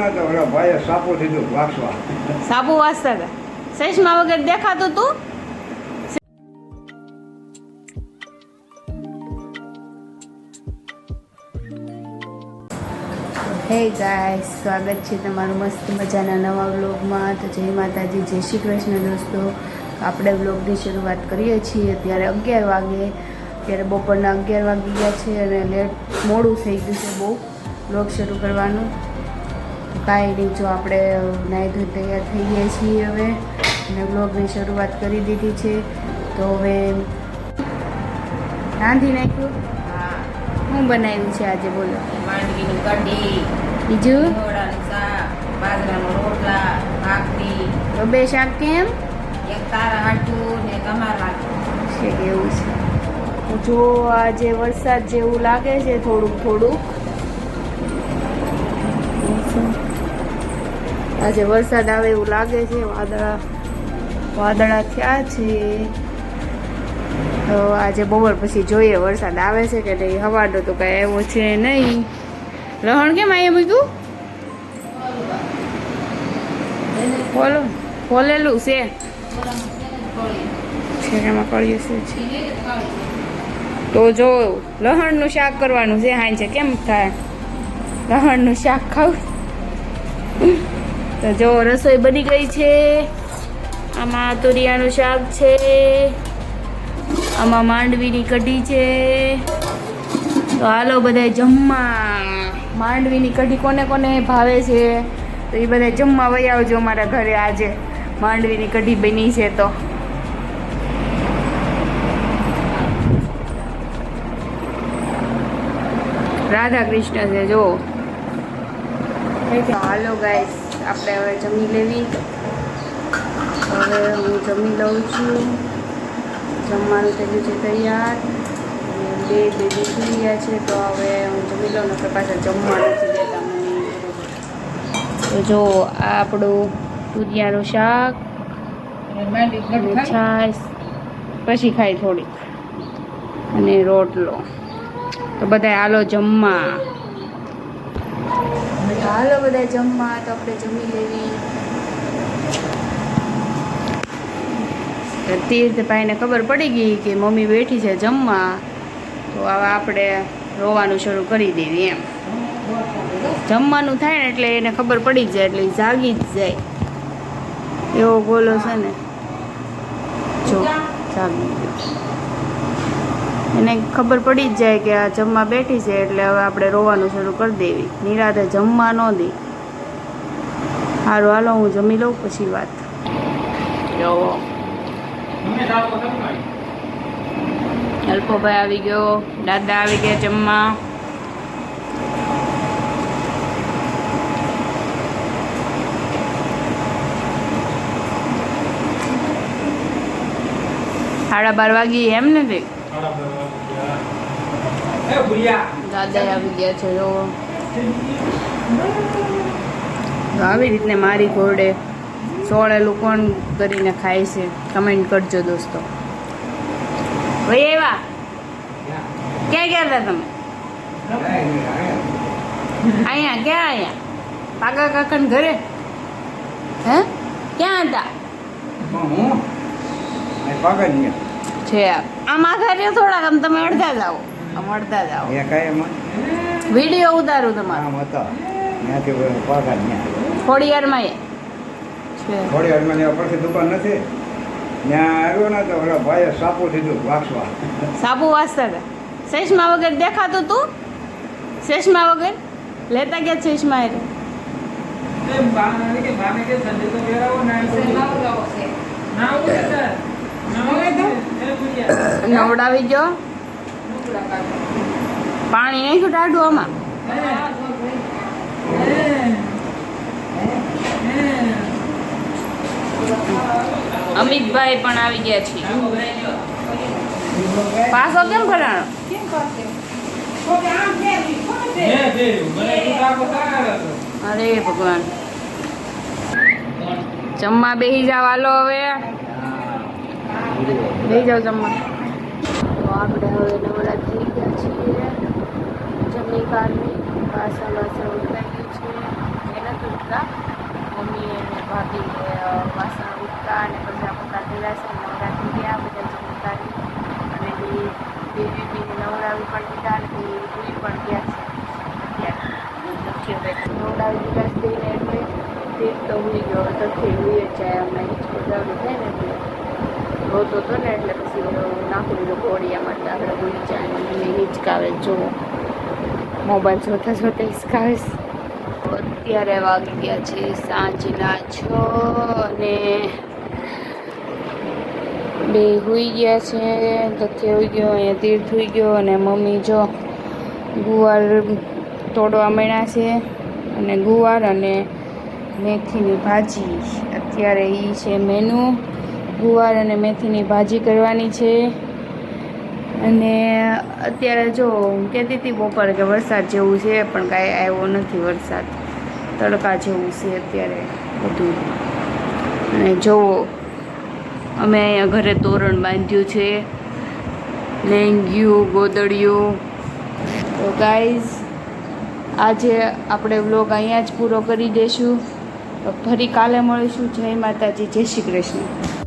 ને તો ઓલા ભાઈએ સાપુ દીધું વાંચવા. સાબુ વાંચતા હતા. ચશ્મા વગર દેખાતું તું? હે ગાઈસ, સ્વાગત છે તમારું મસ્ત મજાના નવા વ્લોગમાં. તો જય માતાજી, જય શ્રી કૃષ્ણ દોસ્તો. આપણે વ્લોગની શરૂઆત કરીએ છીએ અત્યારે 11 વાગે. અત્યારે બપોરના 11 વાગી ગયા છે અને મોડું થઈ ગયું છે બહુ વ્લોગ શરૂ કરવાનું. કાંઈ નહીં, જો આપણે નાહી ધોઈ તૈયાર થઈ ગયા છીએ હવે અને વ્લોગની શરૂઆત કરી દીધી છે. તો હવે રાંધી નાખ્યું. શું બનાવ્યું છે આજે, બોલો? માંડવીની કઢી, બીજું ઢોળાનું શાક, બાજરાના રોટલા, ભાખરી. તો બે શાક કેમ એક તારા હાટું ને તમારા હાટું. છે કે એવું છે? જો આજે વરસાદ જેવું લાગે છે થોડુંક. આજે વરસાદ આવે એવું લાગે છે. વાદળા થયા છે. તો આજે બપોર પછી જોઈએ વરસાદ આવે છે કે નહીં. હવાડો તો કાંઈ આવ્યો છે નહીં. લહણ કેમ અહીંયા મૂક્યું? ખોલેલું છે એમાં કળિયું છે. તો જો લહણનું શાક કરવાનું છે. હાઈ છે કેમ થાય લહણનું શાક ખાવું? તો જો રસોઈ બની ગઈ છે. આમાં તુરિયાનું શાક છે, આમાં માંડવીની કઢી છે. તો હાલો બધા જમવા. માંડવીની કઢી કોને કોને ભાવે છે તો એ બધા જમવા વહી આવજો અમારા ઘરે. આજે માંડવીની કઢી બની છે. તો રાધા કૃષ્ણ છે જો. હાલો ગાઈસ, આપણે હવે જમી લેવી. હવે હું જમી લઉં છું. જમવાનું થઈ ગયું છે તૈયાર. બે બેબી સુઈ ગયા છે તો હવે હું જમી લઉં ને પાછા જમવાનું નથી દેતા મને. તો જો આ આપણું તુરિયાનું શાક, છાશ, પછી ખાઈ થોડીક અને રોટલો. તો બધા હાલો જમવા. હાલો બધા જમવા. તો આપણે જમી લેવી. તીર્થભાઈને ખબર પડી ગઈ કે મમ્મી બેઠી છે જમવા, તો હવે આપણે રોવાનું શરૂ કરી દેવી એમ. જમવાનું થાય ને એટલે એને ખબર પડી જ જાય, એટલે જાગી જ જાય. એવો ગોલો છે ને, જો જાગી ગયો. એને ખબર પડી જ જાય કે આ જમવા બેઠી છે, એટલે હવે આપણે રોવાનું શરૂ કરી દેવી. નિરાતે જમવા ન દે. સારું હાલો, હું જમી લઉં પછી વાત. અલ્પોભાઈ આવી ગયો, દાદા આવી ગયા જમવા. સાડા 12 વાગી એમ નથી? દાદા આવી ગયા છે જો. આવી રીતને મારી ઘોડે સોળેલું કોણ કરીને ખાય છે કમેન્ટ કરજો દોસ્તો. ભાઈ એવા ક્યાં ગયા હતા તમે? અહીંયા ક્યાં? અહીંયા પાકા કાકાને ઘરે? હે ક્યાં હતા? છે આમ આધારે થોડાક આમ તમે અડધા જાઓ, આમ અડધા જાઓ. વિડીયો ઉતારું તમારો. ખોડિયારમાં દુકાન નથી ત્યાં આવ્યો ને તો ઓલા ભાઈએ સાપુ દીધું વાંચવા. સાબુ વાંચતા હતા. ચશ્મા વગર દેખાતું તું? ચશ્મા વગર લેતા ગયા ચશ્મા? નવડાવી ગયો. પાણી નાખ્યું ટાઢું આમાં. અમિતભાઈ પણ આવી ગયા છે. પાછો કેમ ફરાણો? અરે ભગવાન. જમવા બેસી જાવ હાલો. હવે બેસી જાઓ જમવા. તો આપણે હવે નવરા થઈ ગયા છીએ. જમણી કારની પાછા ઉઠાઈ ગયું છે. એના તો હતા. મમ્મી અને ભાભી વાસણ ઉઠતા અને કચરા પોતા કર્યા છે. નવરાત્રી ગયા બધા જમતારી અને બેબીને નવડાવી પણ દીધા અને ભૂલી પણ ગયા છે. અત્યારે નવડાવી દીધા દઈને એટલે તે તો ભૂલી ગયો. તથ્ય ભૂલી જાય અમને હિંચકોદાવડી થાય ને એટલે રોતો હતો ને એટલે પછી નાખી દીધું ઘોડિયામાં એટલે આપણે ભૂલી જાય અને હિંચકાવે જુઓ મોબાઈલ જોતા જોતા હિંચકાવે. અત્યારે વાગી ગયા છે સાંજના 6 અને બે હોઈ ગયા છે. તથ્ય હોઈ ગયો, અહીંયા તીર્થ હોઈ ગયો અને મમ્મી જો ગુવાર તોડવા માંડ્યા છે અને ગુવાર અને મેથીની ભાજી. અત્યારે એ છે મેનુ. ગુવાર અને મેથીની ભાજી કરવાની છે. અને અત્યારે જો હું કહેતી હતી બપોરે કે વરસાદ જેવું છે પણ કાંઈ આવ્યો નથી વરસાદ. તડકા જેવું છે અત્યારે બધું. અને જુઓ અમે અહીંયા ઘરે તોરણ બાંધ્યું છે, લેંગિયું, ગોદડિયું. તો ગાઈઝ આજે આપણે વ્લોગ અહીંયા જ પૂરો કરી દઈશું. ફરી કાલે મળીશું. જય માતાજી, જય શ્રી કૃષ્ણ.